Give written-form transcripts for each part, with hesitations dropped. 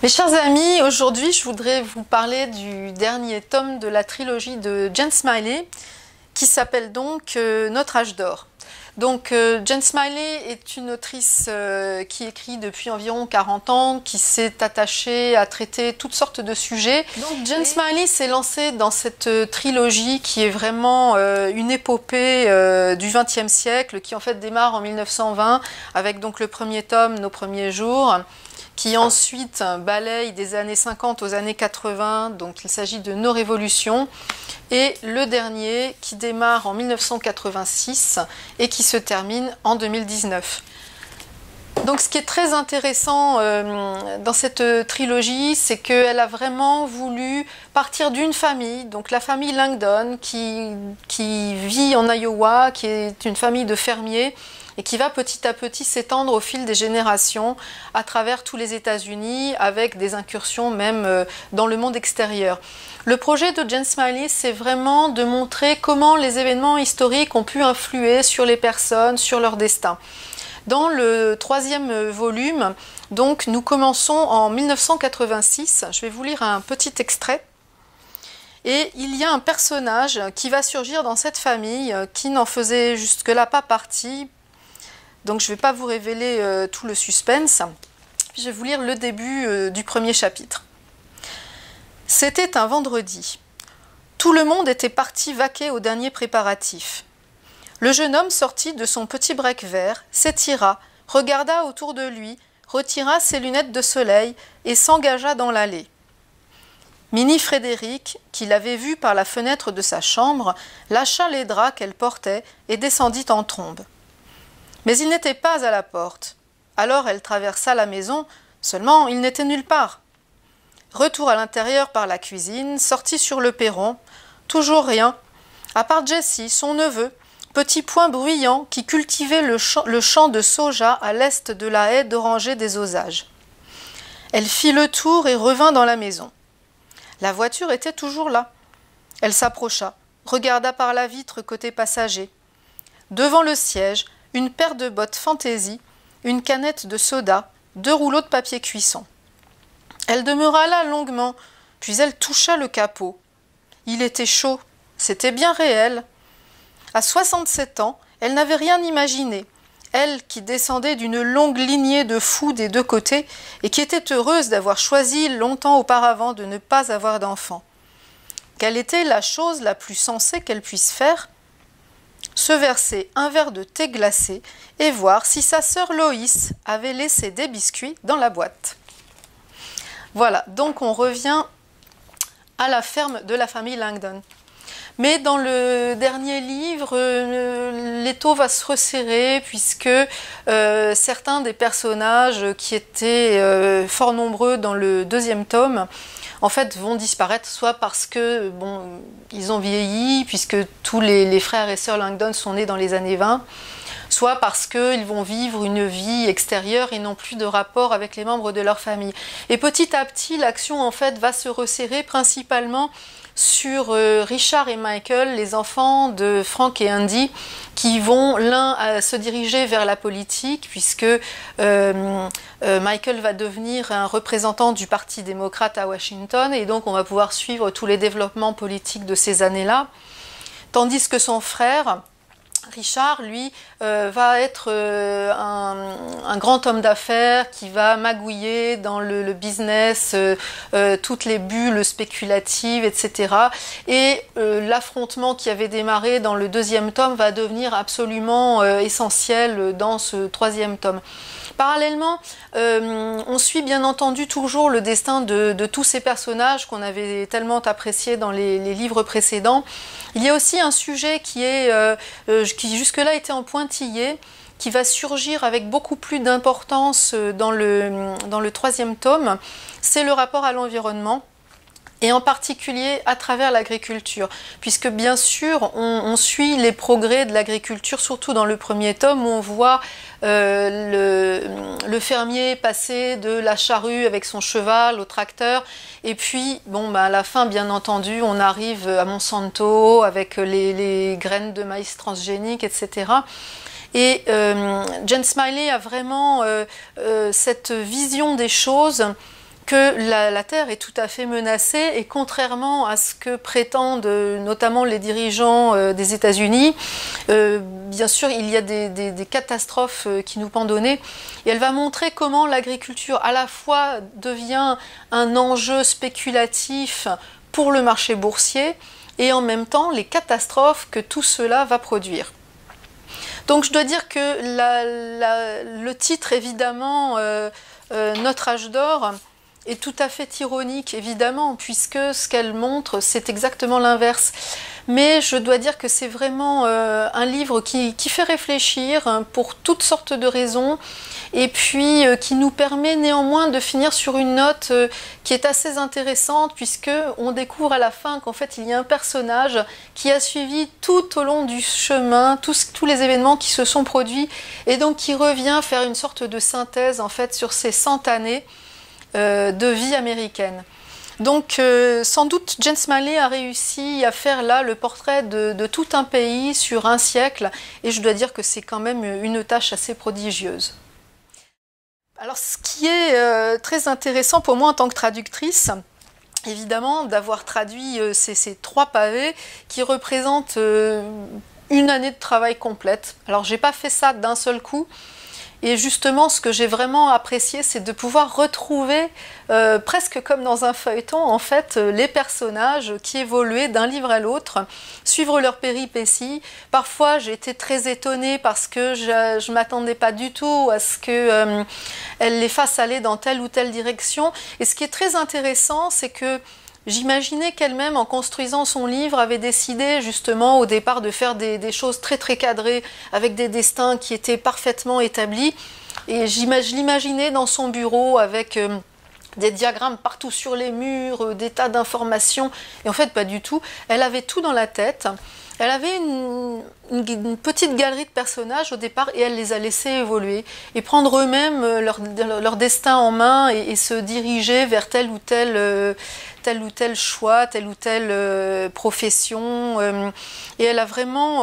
Mes chers amis, aujourd'hui je voudrais vous parler du dernier tome de la trilogie de Jane Smiley qui s'appelle donc Notre âge d'or. Donc Jane Smiley est une autrice qui écrit depuis environ 40 ans, qui s'est attachée à traiter toutes sortes de sujets. Donc Jane Smiley s'est lancée dans cette trilogie qui est vraiment une épopée du XXe siècle, qui en fait démarre en 1920 avec donc le premier tome, Nos premiers jours, qui ensuite balaye des années 50 aux années 80, donc il s'agit de Nos révolutions, et le dernier qui démarre en 1986 et qui se termine en 2019. Donc ce qui est très intéressant dans cette trilogie, c'est qu'elle a vraiment voulu partir d'une famille, donc la famille Langdon, qui vit en Iowa, qui est une famille de fermiers, et qui va petit à petit s'étendre au fil des générations à travers tous les États-Unis, avec des incursions même dans le monde extérieur. Le projet de Jane Smiley, c'est vraiment de montrer comment les événements historiques ont pu influer sur les personnes, sur leur destin. Dans le troisième volume, donc, nous commençons en 1986. Je vais vous lire un petit extrait. Et il y a un personnage qui va surgir dans cette famille qui n'en faisait jusque-là pas partie. Donc je ne vais pas vous révéler tout le suspense. Je vais vous lire le début du premier chapitre. C'était un vendredi. Tout le monde était parti vaquer aux derniers préparatifs. Le jeune homme sortit de son petit break vert, s'étira, regarda autour de lui, retira ses lunettes de soleil et s'engagea dans l'allée. Minnie Frédéric, qui l'avait vue par la fenêtre de sa chambre, lâcha les draps qu'elle portait et descendit en trombe. Mais il n'était pas à la porte. Alors elle traversa la maison, seulement il n'était nulle part. Retour à l'intérieur par la cuisine, sortit sur le perron, toujours rien, à part Jessie, son neveu, petit point bruyant qui cultivait le champ de soja à l'est de la haie d'oranger des Osages. Elle fit le tour et revint dans la maison. La voiture était toujours là. Elle s'approcha, regarda par la vitre côté passager. Devant le siège, une paire de bottes fantaisie, une canette de soda, 2 rouleaux de papier cuisson. Elle demeura là longuement, puis elle toucha le capot. Il était chaud, c'était bien réel. À 67 ans, elle n'avait rien imaginé. Elle qui descendait d'une longue lignée de fous des deux côtés et qui était heureuse d'avoir choisi longtemps auparavant de ne pas avoir d'enfant. Quelle était la chose la plus sensée qu'elle puisse faire ? Se verser un verre de thé glacé et voir si sa sœur Loïs avait laissé des biscuits dans la boîte. Voilà, donc on revient à la ferme de la famille Langdon. Mais dans le dernier livre, l'étau va se resserrer puisque certains des personnages qui étaient fort nombreux dans le deuxième tome, en fait, vont disparaître, soit parce que bon, ils ont vieilli, puisque tous les frères et sœurs Langdon sont nés dans les années 20, soit parce qu'ils vont vivre une vie extérieure et n'ont plus de rapport avec les membres de leur famille. Et petit à petit, l'action en fait va se resserrer principalement sur Richard et Michael, les enfants de Frank et Andy, qui vont l'un se diriger vers la politique, puisque Michael va devenir un représentant du Parti démocrate à Washington, et donc on va pouvoir suivre tous les développements politiques de ces années-là, tandis que son frère, Richard, lui, va être un grand homme d'affaires qui va magouiller dans le business, toutes les bulles spéculatives, etc. Et l'affrontement qui avait démarré dans le deuxième tome va devenir absolument essentiel dans ce troisième tome. Parallèlement, on suit bien entendu toujours le destin de tous ces personnages qu'on avait tellement appréciés dans les livres précédents. Il y a aussi un sujet qui jusque-là était en pointillé, qui va surgir avec beaucoup plus d'importance dans le troisième tome, c'est le rapport à l'environnement. Et en particulier à travers l'agriculture, puisque bien sûr on suit les progrès de l'agriculture, surtout dans le premier tome où on voit le fermier passer de la charrue avec son cheval au tracteur, et puis bon, à la fin bien entendu on arrive à Monsanto avec les graines de maïs transgéniques, etc. Et Jane Smiley a vraiment cette vision des choses que la Terre est tout à fait menacée et contrairement à ce que prétendent notamment les dirigeants des États-Unis, bien sûr il y a des catastrophes qui nous pendent au nez et elle va montrer comment l'agriculture à la fois devient un enjeu spéculatif pour le marché boursier et en même temps les catastrophes que tout cela va produire. Donc je dois dire que le titre évidemment Notre âge d'or est tout à fait ironique, évidemment, puisque ce qu'elle montre, c'est exactement l'inverse. Mais je dois dire que c'est vraiment un livre qui fait réfléchir pour toutes sortes de raisons, et puis qui nous permet néanmoins de finir sur une note qui est assez intéressante, puisque on découvre à la fin qu'en fait il y a un personnage qui a suivi tout au long du chemin tous les événements qui se sont produits, et donc qui revient faire une sorte de synthèse en fait sur ces 100 années de vie américaine. Donc sans doute Jane Smiley a réussi à faire là le portrait de tout un pays sur un siècle, et je dois dire que c'est quand même une tâche assez prodigieuse. Alors ce qui est très intéressant pour moi en tant que traductrice, évidemment d'avoir traduit ces 3 pavés qui représentent une année de travail complète. Alors j'ai pas fait ça d'un seul coup. Et justement, ce que j'ai vraiment apprécié, c'est de pouvoir retrouver, presque comme dans un feuilleton, en fait, les personnages qui évoluaient d'un livre à l'autre, suivre leurs péripéties. Parfois, j'ai été très étonnée parce que je ne m'attendais pas du tout à ce qu'elle les fasse aller dans telle ou telle direction. Et ce qui est très intéressant, c'est que j'imaginais qu'elle-même, en construisant son livre, avait décidé justement au départ de faire des choses très très cadrées, avec des destins qui étaient parfaitement établis. Et je l'imaginais dans son bureau avec des diagrammes partout sur les murs, des tas d'informations. Et en fait, pas du tout. Elle avait tout dans la tête. Elle avait une petite galerie de personnages au départ et elle les a laissés évoluer et prendre eux-mêmes leur destin en main et se diriger vers tel ou tel choix, telle ou telle profession. Et elle a vraiment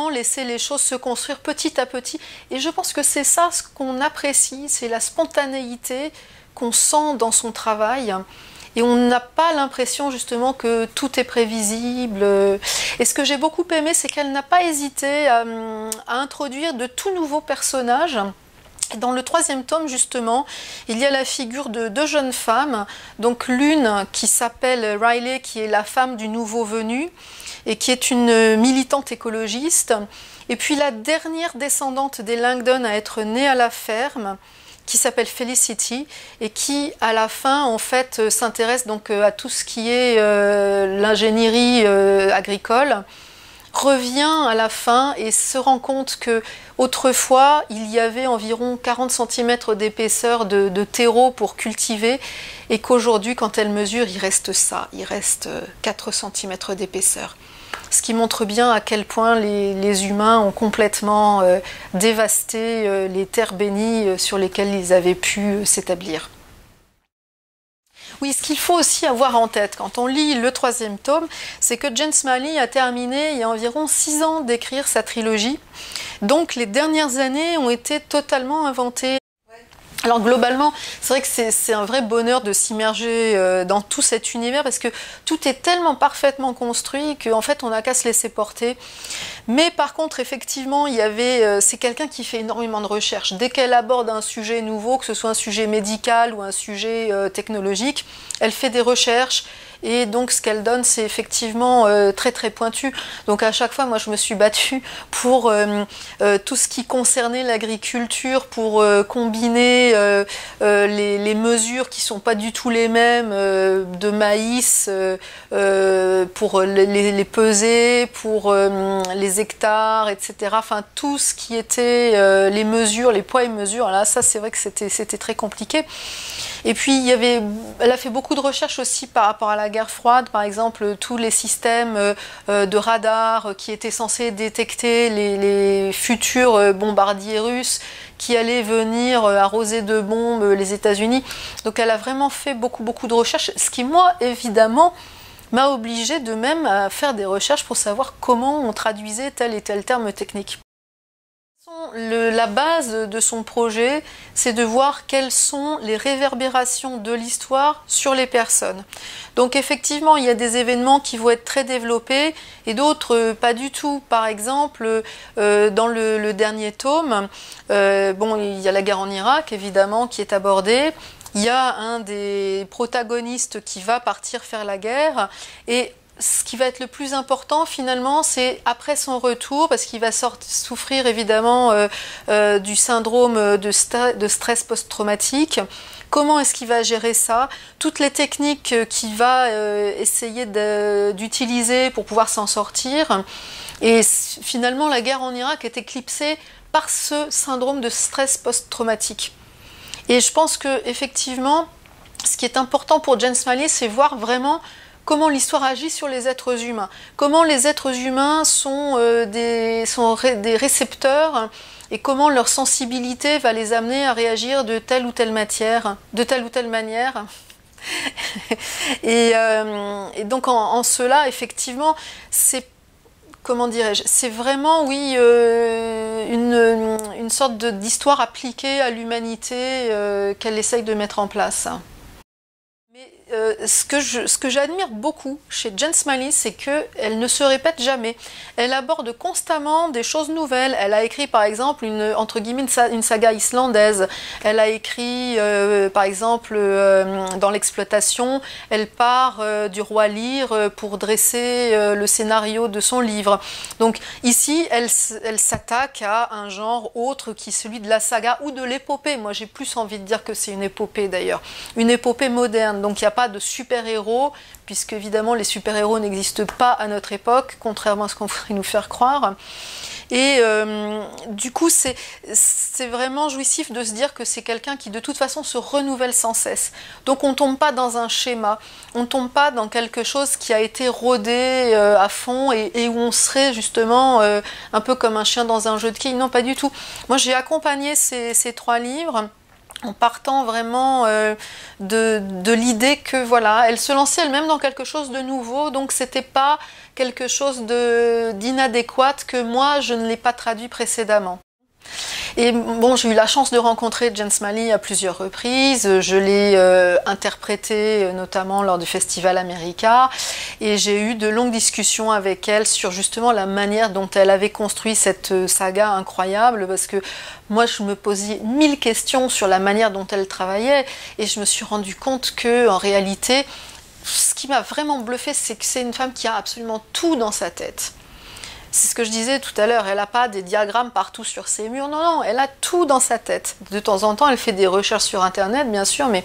laissé les choses se construire petit à petit. Et je pense que c'est ça ce qu'on apprécie, c'est la spontanéité qu'on sent dans son travail. Et on n'a pas l'impression justement que tout est prévisible. Et ce que j'ai beaucoup aimé, c'est qu'elle n'a pas hésité à introduire de tout nouveaux personnages. Dans le 3e tome, justement, il y a la figure de 2 jeunes femmes. Donc l'une qui s'appelle Riley, qui est la femme du nouveau venu, et qui est une militante écologiste. Et puis la dernière descendante des Langdon à être née à la ferme, qui s'appelle Felicity et qui, à la fin, en fait, s'intéresse donc à tout ce qui est l'ingénierie agricole, revient à la fin et se rend compte que autrefois il y avait environ 40 cm d'épaisseur de terreau pour cultiver et qu'aujourd'hui, quand elle mesure, il reste ça, il reste 4 cm d'épaisseur. Ce qui montre bien à quel point les humains ont complètement dévasté les terres bénies sur lesquelles ils avaient pu s'établir. Oui, ce qu'il faut aussi avoir en tête quand on lit le 3e tome, c'est que Jane Smiley a terminé il y a environ 6 ans d'écrire sa trilogie. Donc les dernières années ont été totalement inventées. Alors globalement, c'est vrai que c'est un vrai bonheur de s'immerger dans tout cet univers parce que tout est tellement parfaitement construit qu'en fait on n'a qu'à se laisser porter. Mais par contre, effectivement, c'est quelqu'un qui fait énormément de recherches. Dès qu'elle aborde un sujet nouveau, que ce soit un sujet médical ou un sujet technologique, elle fait des recherches. Et donc ce qu'elle donne, c'est effectivement très très pointu. Donc à chaque fois, moi je me suis battue pour tout ce qui concernait l'agriculture, pour combiner les mesures qui sont pas du tout les mêmes de maïs, pour les peser, pour les hectares, etc. Enfin tout ce qui était les mesures, les poids et mesures. Là, ça c'est vrai que c'était très compliqué. Et puis elle a fait beaucoup de recherches aussi par rapport à la guerre froide, par exemple tous les systèmes de radar qui étaient censés détecter les futurs bombardiers russes qui allaient venir arroser de bombes les États-Unis. Donc elle a vraiment fait beaucoup de recherches, ce qui moi évidemment m'a obligée de même à faire des recherches pour savoir comment on traduisait tel et tel terme technique. La base de son projet, c'est de voir quelles sont les réverbérations de l'histoire sur les personnes. Donc effectivement, il y a des événements qui vont être très développés et d'autres pas du tout. Par exemple, dans le dernier tome, bon, il y a la guerre en Irak, évidemment, qui est abordée. Il y a un des protagonistes qui va partir faire la guerre et ce qui va être le plus important finalement, c'est après son retour, parce qu'il va souffrir évidemment du syndrome de stress post-traumatique. Comment est-ce qu'il va gérer ça? Toutes les techniques qu'il va essayer d'utiliser pour pouvoir s'en sortir. Et finalement, la guerre en Irak est éclipsée par ce syndrome de stress post-traumatique. Et je pense que effectivement, ce qui est important pour Jane Smiley, c'est voir vraiment comment l'histoire agit sur les êtres humains, comment les êtres humains sont des récepteurs et comment leur sensibilité va les amener à réagir de telle ou telle manière. Et donc en cela, effectivement, c'est, comment dirais-je, c'est vraiment, oui, une sorte d'histoire appliquée à l'humanité qu'elle essaye de mettre en place. Ce que j'admire beaucoup chez Jane Smiley, c'est qu'elle ne se répète jamais. Elle aborde constamment des choses nouvelles. Elle a écrit par exemple entre guillemets une saga islandaise. Elle a écrit par exemple dans l'exploitation, elle part du roi Lear pour dresser le scénario de son livre. Donc ici, elle s'attaque à un genre autre qui est celui de la saga ou de l'épopée. Moi j'ai plus envie de dire que c'est une épopée d'ailleurs. Une épopée moderne. Donc il n'y a pas de super-héros, puisque évidemment les super-héros n'existent pas à notre époque, contrairement à ce qu'on voudrait nous faire croire. Et du coup, c'est vraiment jouissif de se dire que c'est quelqu'un qui de toute façon se renouvelle sans cesse. Donc on ne tombe pas dans un schéma, on ne tombe pas dans quelque chose qui a été rodé à fond et où on serait justement un peu comme un chien dans un jeu de quilles. Non, pas du tout. Moi j'ai accompagné ces 3 livres en partant vraiment de l'idée que voilà, elle se lançait elle-même dans quelque chose de nouveau, donc c'était pas quelque chose d'inadéquat que moi je ne l'ai pas traduit précédemment. Et bon, j'ai eu la chance de rencontrer Jane Smiley à plusieurs reprises. Je l'ai interprétée notamment lors du Festival America et j'ai eu de longues discussions avec elle sur justement la manière dont elle avait construit cette saga incroyable, parce que moi je me posais 1000 questions sur la manière dont elle travaillait et je me suis rendu compte que en réalité, ce qui m'a vraiment bluffé, c'est que c'est une femme qui a absolument tout dans sa tête. C'est ce que je disais tout à l'heure, elle n'a pas des diagrammes partout sur ses murs, non, non, elle a tout dans sa tête. De temps en temps, elle fait des recherches sur Internet, bien sûr, mais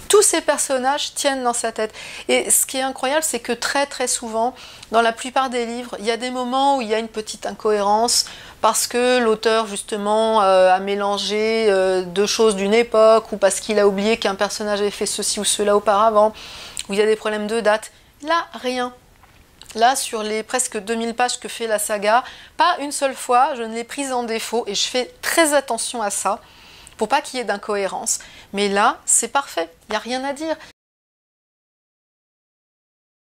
tous ces personnages tiennent dans sa tête. Et ce qui est incroyable, c'est que très très souvent, dans la plupart des livres, il y a des moments où il y a une petite incohérence, parce que l'auteur, justement, a mélangé 2 choses d'une époque, ou parce qu'il a oublié qu'un personnage avait fait ceci ou cela auparavant, où il y a des problèmes de date. Là, rien. Là, sur les presque 2000 pages que fait la saga, pas une seule fois, je ne l'ai prise en défaut et je fais très attention à ça pour pas qu'il y ait d'incohérence. Mais là, c'est parfait, il n'y a rien à dire.